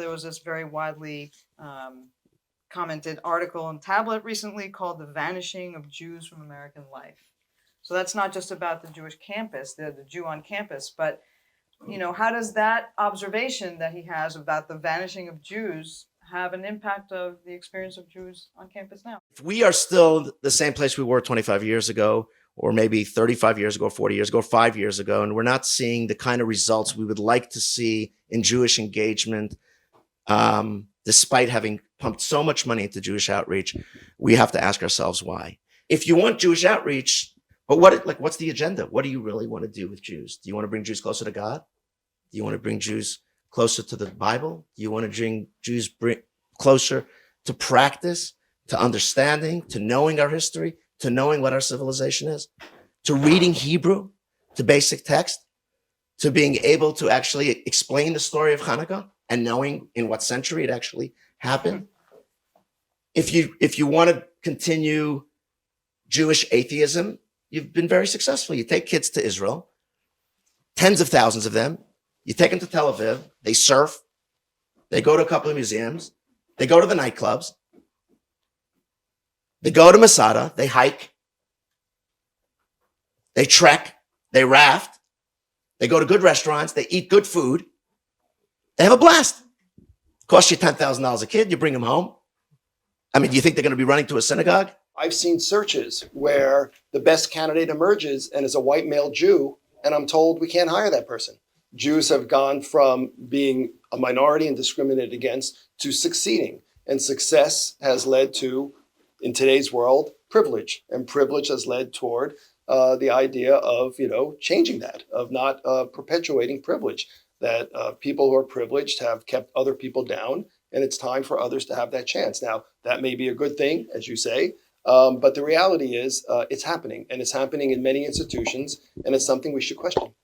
there was this very widely commented article in Tablet recently called "The Vanishing of Jews from American Life." So that's not just about the Jewish campus, the Jew on campus, but how does that observation that he has about the vanishing of Jews have an impact of the experience of Jews on campus now? If we are still the same place we were 25 years ago, or maybe 35 years ago, 40 years ago, 5 years ago, and we're not seeing the kind of results we would like to see in Jewish engagement, despite having pumped so much money into Jewish outreach, we have to ask ourselves why. If you want Jewish outreach, but what's the agenda? What do you really want to do with Jews? Do you want to bring Jews closer to God? Do you want to bring Jews closer to the Bible? Do you want to bring Jews closer to practice, to understanding, to knowing our history, to knowing what our civilization is, to reading Hebrew, to basic text, to being able to actually explain the story of Hanukkah and knowing in what century it actually happened? If you want to continue Jewish atheism, you've been very successful. You take kids to Israel, tens of thousands of them. You take them to Tel Aviv. They surf. They go to a couple of museums. They go to the nightclubs. They go to Masada. They hike. They trek. They raft. They go to good restaurants. They eat good food. They have a blast. Costs you $10,000 a kid. You bring them home. I mean, do you think they're going to be running to a synagogue? I've seen searches where the best candidate emerges and is a white male Jew, and I'm told we can't hire that person. Jews have gone from being a minority and discriminated against to succeeding. And success has led to, in today's world, privilege. And privilege has led toward the idea of, changing that, of not perpetuating privilege, that people who are privileged have kept other people down, and it's time for others to have that chance. Now, that may be a good thing, as you say, but the reality is it's happening, and it's happening in many institutions, and it's something we should question.